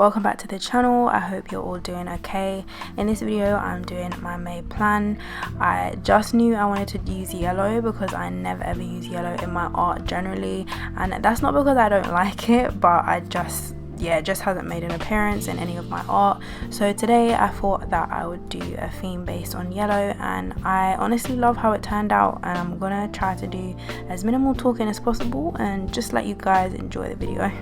welcome back to the channel. I hope you're all doing okay. In this video I'm doing my May plan. I just knew I wanted to use yellow because I never ever use yellow in my art generally, and that's not because I don't like it, but it just hasn't made an appearance in any of my art. So today I thought that I would do a theme based on yellow, and I honestly love how it turned out, and I'm gonna try to do as minimal talking as possible and just let you guys enjoy the video.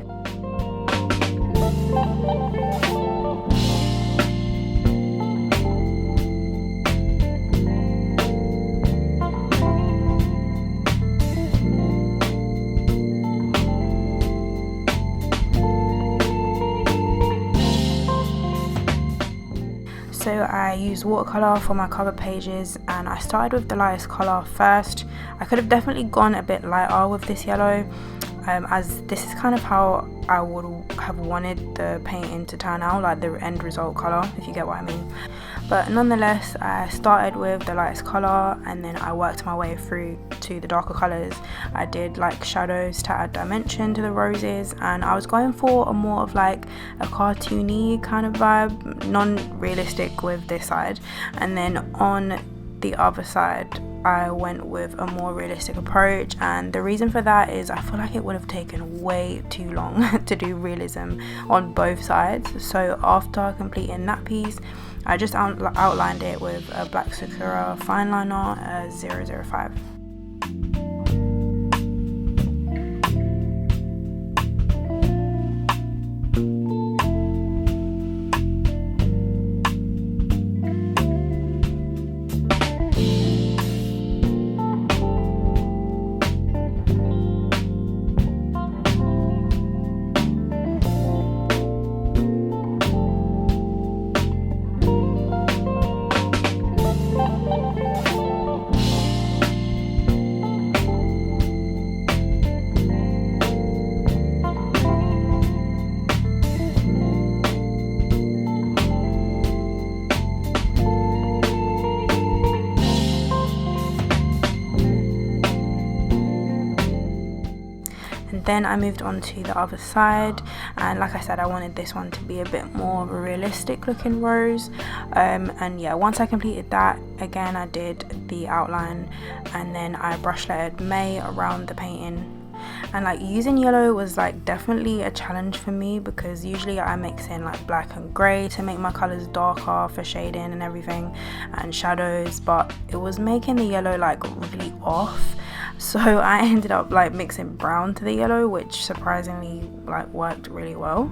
So I used watercolour for my cover pages, and I started with the lightest colour first. I could have definitely gone a bit lighter with this yellow, as this is kind of how I would have wanted the painting to turn out, like the end result colour, if you get what I mean. But nonetheless, I started with the lightest colour and then I worked my way through to the darker colours. I did like shadows to add dimension to the roses, and I was going for a more of like a cartoony kind of vibe, non-realistic with this side, and then on the other side I went with a more realistic approach. And the reason for that is I feel like it would have taken way too long to do realism on both sides. So after completing that piece, I just outlined it with a black Sakura fine liner 005. Then I moved on to the other side, and like I said, I wanted this one to be a bit more of a realistic looking rose, and yeah, once I completed that, again I did the outline and then I brush lettered May around the painting. And like using yellow was like definitely a challenge for me because usually I mix in like black and grey to make my colours darker for shading and everything and shadows, but it was making the yellow like really off. So I ended up like mixing brown to the yellow, which surprisingly like worked really well.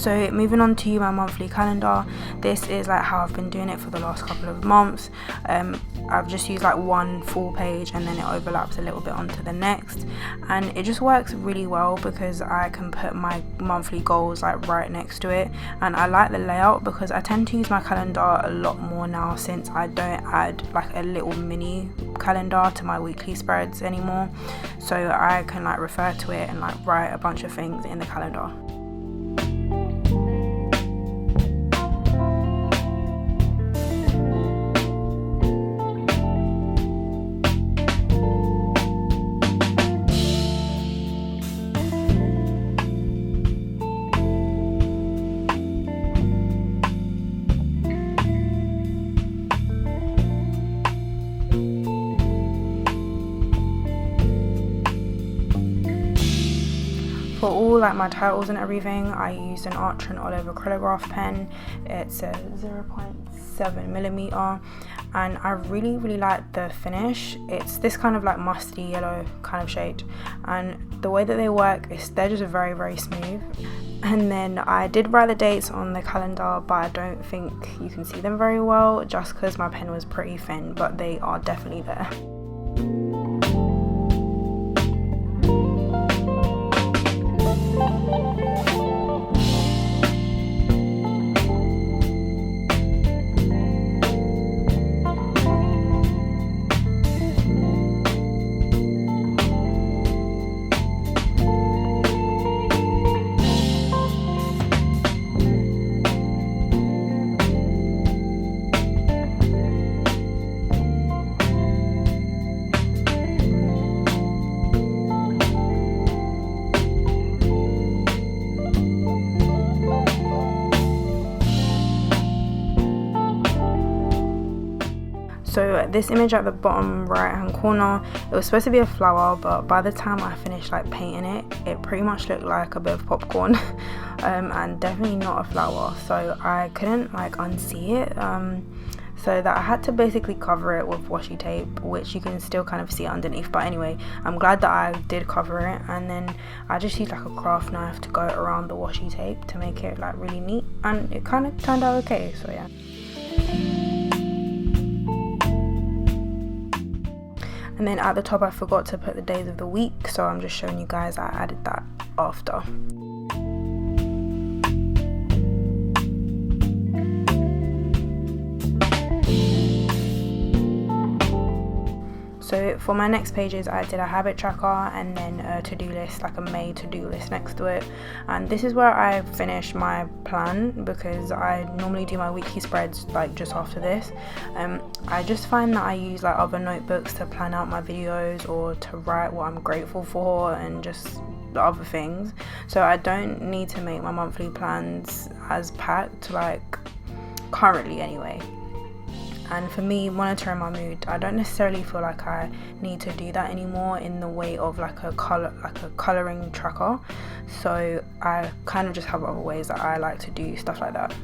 So moving on to my monthly calendar, this is like how I've been doing it for the last couple of months. I've just used like one full page and then it overlaps a little bit onto the next, and it just works really well because I can put my monthly goals like right next to it. And I like the layout because I tend to use my calendar a lot more now since I don't add like a little mini calendar to my weekly spreads anymore, so I can like refer to it and like write a bunch of things in the calendar. For all like my titles and everything, I used an olive acrylograph pen. It's a 0.7mm, and I really like the finish. It's this kind of like musty yellow kind of shade, and the way that they work is they're just very smooth. And then I did write the dates on the calendar, but I don't think you can see them very well just because my pen was pretty thin, but they are definitely there. So this image at the bottom right hand corner, it was supposed to be a flower, but by the time I finished like painting it, it pretty much looked like a bit of popcorn and definitely not a flower, so I couldn't like unsee it, so that I had to basically cover it with washi tape, which you can still kind of see underneath. But anyway, I'm glad that I did cover it, and then I just used like a craft knife to go around the washi tape to make it like really neat, and it kind of turned out okay, so yeah. And then at the top I forgot to put the days of the week, so I'm just showing you guys I added that after. So for my next pages, I did a habit tracker and then a to-do list, like a May to-do list next to it. And this is where I finish my plan, because I normally do my weekly spreads like just after this. I just find that I use like other notebooks to plan out my videos or to write what I'm grateful for and just other things. So I don't need to make my monthly plans as packed, like currently anyway. And for me, monitoring my mood, I don't necessarily feel like I need to do that anymore in the way of like a colouring tracker. So I kind of just have other ways that I like to do stuff like that.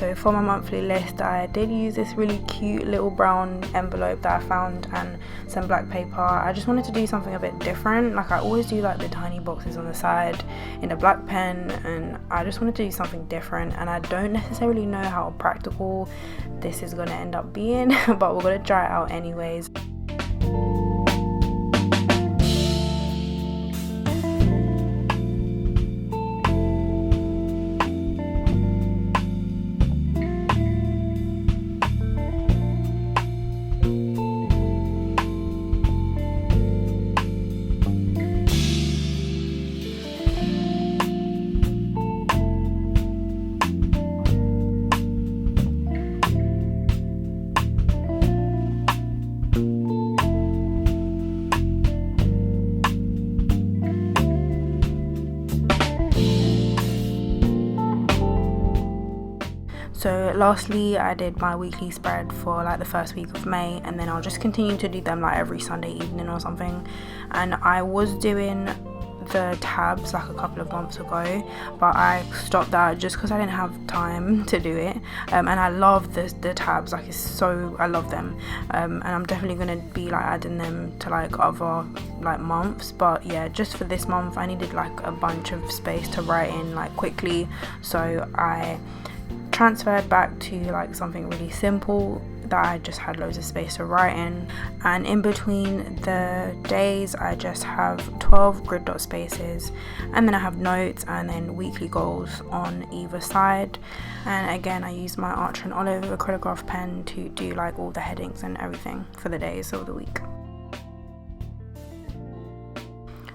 So for my monthly list, I did use this really cute little brown envelope that I found and some black paper. I just wanted to do something a bit different. Like I always do like the tiny boxes on the side in a black pen, and I just wanted to do something different, and I don't necessarily know how practical this is going to end up being but we're going to try it out anyways. So lastly, I did my weekly spread for like the first week of May, and then I'll just continue to do them like every Sunday evening or something. And I was doing the tabs like a couple of months ago, but I stopped that just because I didn't have time to do it. And I love the tabs, like I love them, and I'm definitely going to be like adding them to like other like months. But yeah, just for this month I needed like a bunch of space to write in like quickly, so I transferred back to like something really simple that I just had loads of space to write in. And in between the days I just have 12 grid dot spaces, and then I have notes and then weekly goals on either side. And again, I use my Archer and Olive acrylograph pen to do like all the headings and everything for the days of the week.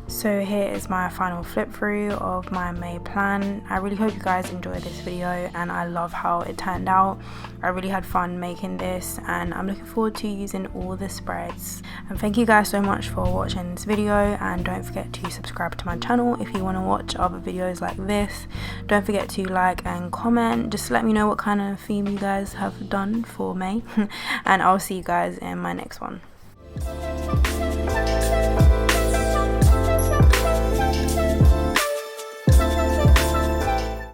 So here is my final flip through of my May plan. I really hope you guys enjoyed this video, and I love how it turned out. I really had fun making this, and I'm looking forward to using all the spreads. And thank you guys so much for watching this video, and don't forget to subscribe to my channel if you want to watch other videos like this. Don't forget to like and comment, just let me know what kind of theme you guys have done for May and I'll see you guys in my next one.